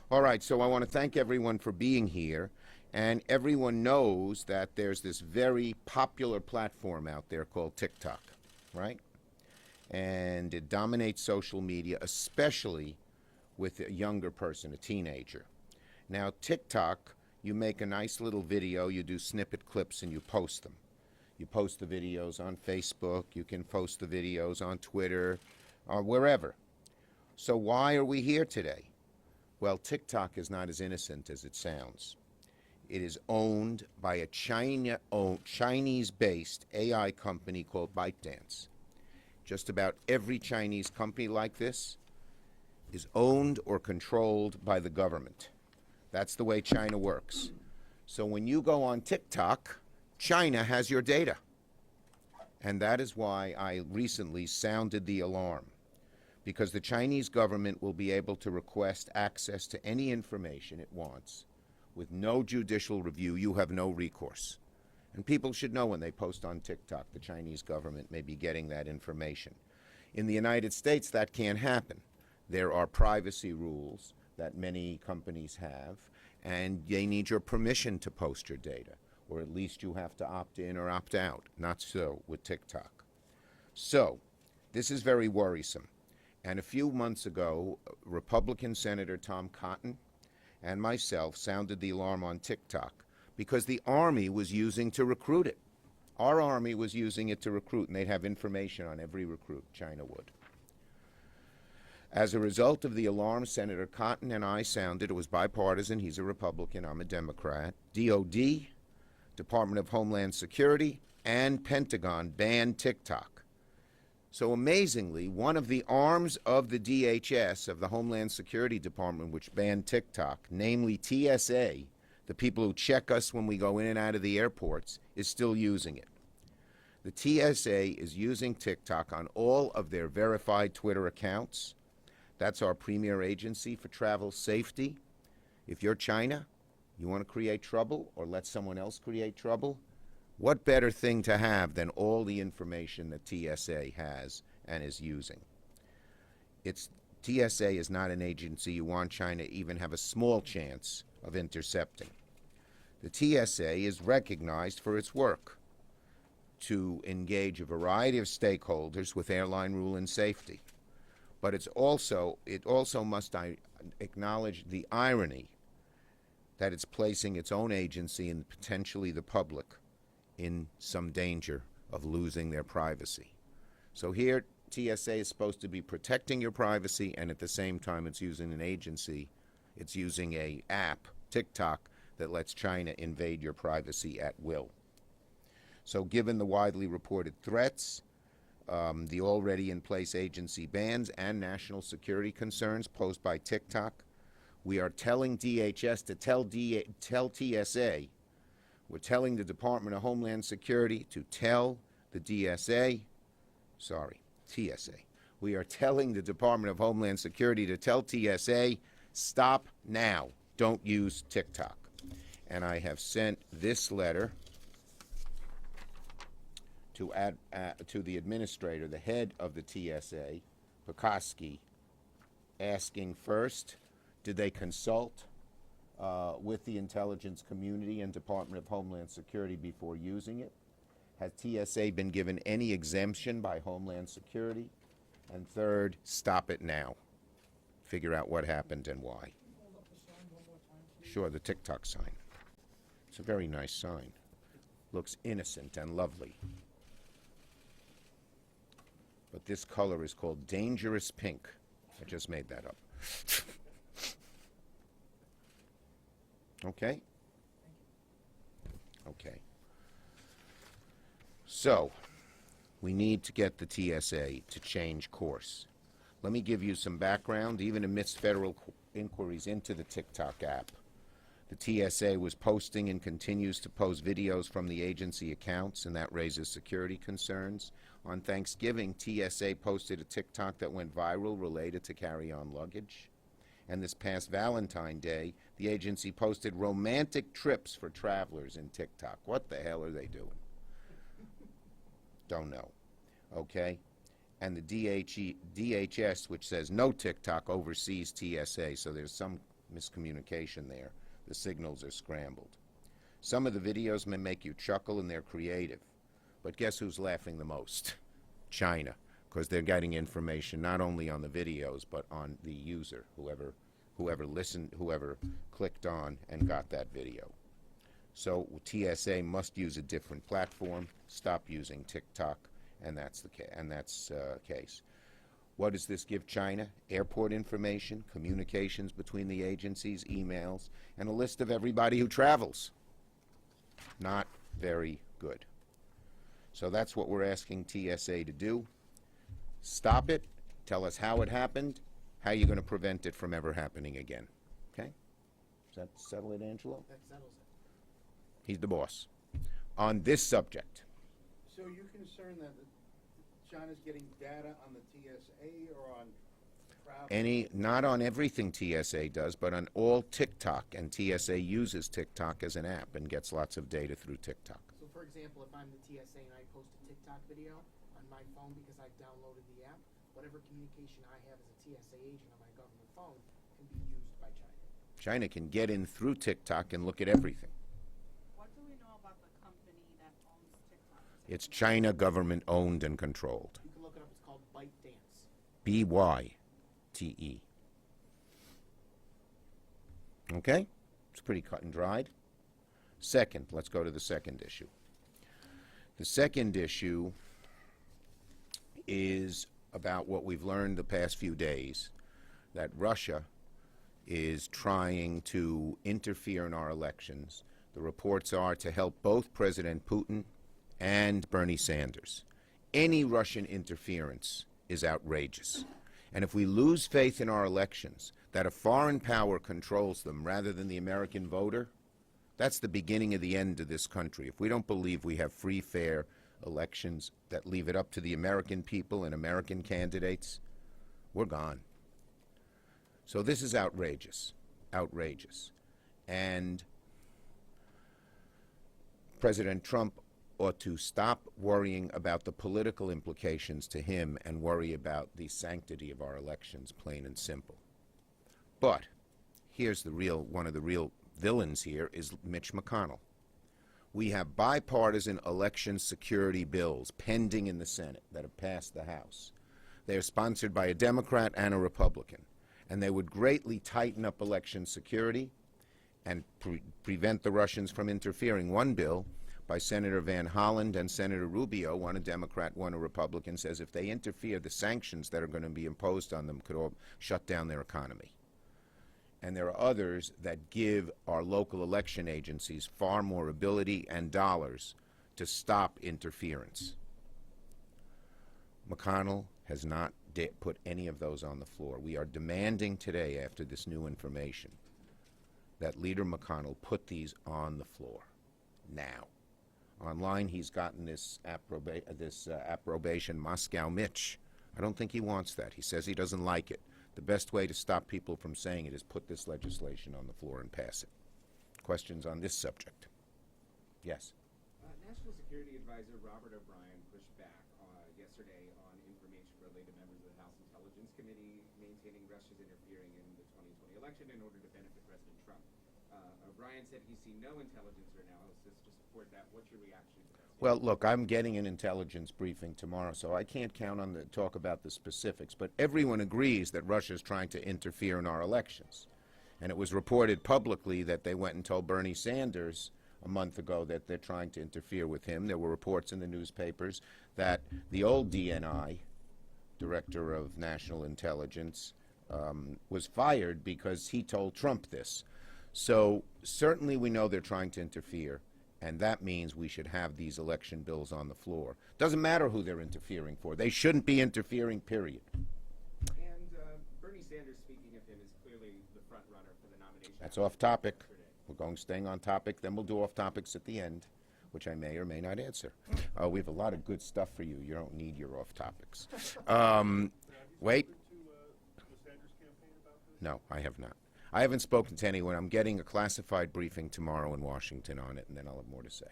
All right, so I want to thank everyone for being here. And everyone knows that there's this very popular platform out there called TikTok, right? And it dominates social media, especially with a younger person, a teenager. Now, TikTok, you make a nice little video, you do snippet clips, and you post them. You post the videos on Facebook, you can post the videos on Twitter, or wherever. So why are we here today? Well, TikTok is not as innocent as it sounds. It is owned by a Chinese-based AI company called ByteDance. Just about every Chinese company like this is owned or controlled by the government. That's the way China works. So when you go on TikTok, China has your data. And that is why I recently sounded the alarm, because the Chinese government will be able to request access to any information it wants with no judicial review. You have no recourse. And people should know when they post on TikTok, the Chinese government may be getting that information. In the United States, that can't happen. There are privacy rules that many companies have, and they need your permission to post your data, or at least you have to opt in or opt out. Not so with TikTok. So, this is very worrisome. And a few months ago, Republican Senator Tom Cotton and myself sounded the alarm on TikTok because the Army was using to recruit it. Our Army was using it to recruit, and they'd have information on every recruit, China would. As a result of the alarm Senator Cotton and I sounded, it was bipartisan, he's a Republican, I'm a Democrat, DOD, Department of Homeland Security, and Pentagon banned TikTok. So amazingly, one of the arms of the DHS, of the Homeland Security Department, which banned TikTok, namely TSA, the people who check us when we go in and out of the airports, is still using it. The TSA is using TikTok on all of their verified Twitter accounts. That's our premier agency for travel safety. If you're China, you want to create trouble or let someone else create trouble, what better thing to have than all the information that TSA has and is using? TSA is not an agency you want China to even have a small chance of intercepting. The TSA is recognized for its work to engage a variety of stakeholders with airline rule and safety. But it also must acknowledge the irony that it's placing its own agency and potentially the public in some danger of losing their privacy. So here, TSA is supposed to be protecting your privacy, and at the same time it's using an agency, it's using an app, TikTok, that lets China invade your privacy at will. So given the widely reported threats, the already in place agency bans, and national security concerns posed by TikTok, we are telling DHS to tell TSA, we're telling the Department of Homeland Security to tell the TSA, we are telling the Department of Homeland Security to tell TSA, stop now, don't use TikTok. And I have sent this letter to the administrator, the head of the TSA, Pekoski, asking first, did they consult with the intelligence community and Department of Homeland Security before using it? Has TSA been given any exemption by Homeland Security? And third, stop it now. Figure out what happened and why. Sure, the TikTok sign. It's a very nice sign. Looks innocent and lovely. But this color is called dangerous pink. I just made that up. Okay? Okay. So, we need to get the TSA to change course. Let me give you some background. Even amidst federal inquiries into the TikTok app, the TSA was posting and continues to post videos from the agency accounts, and that raises security concerns. On Thanksgiving, TSA posted a TikTok that went viral related to carry-on luggage. And this past Valentine's Day, the agency posted romantic trips for travelers in TikTok. What the hell are they doing? Don't know. Okay? And the DHS, which says no TikTok, oversees TSA. So there's some miscommunication there. The signals are scrambled. Some of the videos may make you chuckle and they're creative. But guess who's laughing the most? China, because they're getting information not only on the videos but on the user, whoever listened, whoever clicked on and got that video. So TSA must use a different platform, stop using TikTok, and that's the case. What does this give China? Airport information, communications between the agencies, emails, and a list of everybody who travels. Not very good. So that's what we're asking TSA to do. Stop it. Tell us how it happened, how you're going to prevent it from ever happening again. Okay? Does that settle it, Angelo? That settles it. He's the boss. On this subject. So you're concerned that China's getting data on the TSA or on travel? Not on everything TSA does, but on all TikTok, and TSA uses TikTok as an app and gets lots of data through TikTok. So for example, if I'm the TSA and I post a TikTok video on my phone because I've downloaded the app, whatever communication I have as a TSA agent on my government phone can be used by China. China can get in through TikTok and look at everything. What do we know about the company that owns TikTok? It's China government owned and controlled. You can look it up. It's called ByteDance. BYTE. Okay? It's pretty cut and dried. Second, let's go to the second issue. The second issue is about what we've learned the past few days, that Russia is trying to interfere in our elections. The reports are to help both President Putin and Bernie Sanders. Any Russian interference is outrageous. And if we lose faith in our elections, that a foreign power controls them rather than the American voter, that's the beginning of the end of this country. If we don't believe we have free, fair elections that leave it up to the American people and American candidates, we're gone. So this is outrageous, outrageous. And President Trump ought to stop worrying about the political implications to him and worry about the sanctity of our elections, plain and simple. But here's one of the real villains here is Mitch McConnell. We have bipartisan election security bills pending in the Senate that have passed the House. They are sponsored by a Democrat and a Republican, and they would greatly tighten up election security and prevent the Russians from interfering. One bill by Senator Van Hollen and Senator Rubio, one a Democrat, one a Republican, says if they interfere, the sanctions that are going to be imposed on them could all shut down their economy. And there are others that give our local election agencies far more ability and dollars to stop interference. McConnell has not put any of those on the floor. We are demanding today, after this new information, that Leader McConnell put these on the floor now. Online, he's gotten this approbation, Moscow Mitch. I don't think he wants that. He says he doesn't like it. The best way to stop people from saying it is put this legislation on the floor and pass it. Questions on this subject? Yes. National Security Advisor Robert O'Brien pushed back yesterday on information relayed to members of the House Intelligence Committee maintaining Russia's interfering in the 2020 election in order to benefit President Trump. O'Brien said he's seen no intelligence or analysis to support that. What's your reaction to that? Well, look, I'm getting an intelligence briefing tomorrow, so I can't count on the talk about the specifics. But everyone agrees that Russia's trying to interfere in our elections. And it was reported publicly that they went and told Bernie Sanders a month ago that they're trying to interfere with him. There were reports in the newspapers that the old DNI, Director of National Intelligence, was fired because he told Trump this. So certainly we know they're trying to interfere. And that means we should have these election bills on the floor. Doesn't matter who they're interfering for. They shouldn't be interfering, period. And Bernie Sanders, speaking of him, is clearly the front runner for the nomination. That's off topic. We're staying on topic. Then we'll do off topics at the end, which I may or may not answer. We have a lot of good stuff for you. You don't need your off topics. Wait. No, I have not. I haven't spoken to anyone. I'm getting a classified briefing tomorrow in Washington on it, and then I'll have more to say.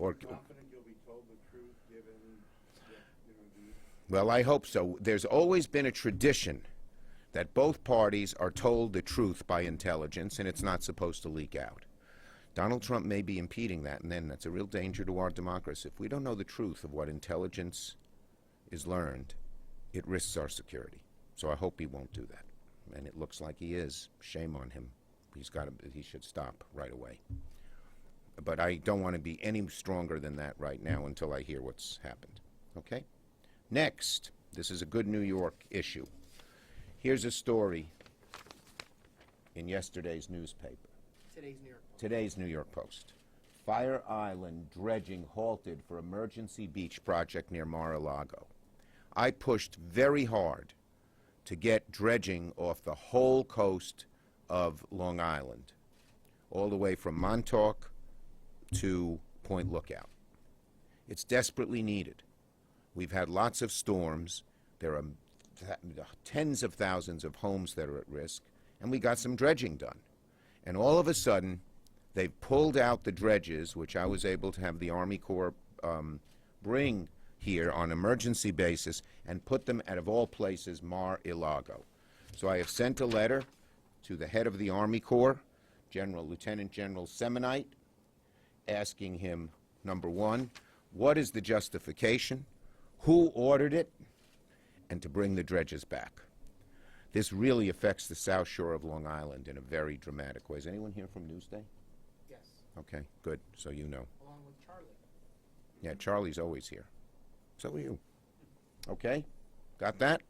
Are you confident you'll be told the truth given, Well, I hope so. There's always been a tradition that both parties are told the truth by intelligence, and it's not supposed to leak out. Donald Trump may be impeding that, and then that's a real danger to our democracy. If we don't know the truth of what intelligence is learned, it risks our security. So I hope he won't do that. And it looks like he is. Shame on him. He should stop right away. But I don't want to be any stronger than that right now until I hear what's happened. Okay? Next, this is a good New York issue. Here's a story in yesterday's newspaper. Today's New York Today's New York Post. Post. Fire Island dredging halted for emergency beach project near Mar-a-Lago. I pushed very hard to get dredging off the whole coast of Long Island, all the way from Montauk to Point Lookout. It's desperately needed. We've had lots of storms. There are tens of thousands of homes that are at risk, and we got some dredging done. And all of a sudden, they've pulled out the dredges, which I was able to have the Army Corps bring here on emergency basis, and put them at, of all places, Mar-a-Lago. So I have sent a letter to the head of the Army Corps, Lieutenant General Semonite, asking him, number one, what is the justification, who ordered it, and to bring the dredges back. This really affects the South Shore of Long Island in a very dramatic way. Is anyone here from Newsday? Yes, Okay, good, so you know. along with Charlie. Yeah, Charlie's always here. So are you. Okay, got that?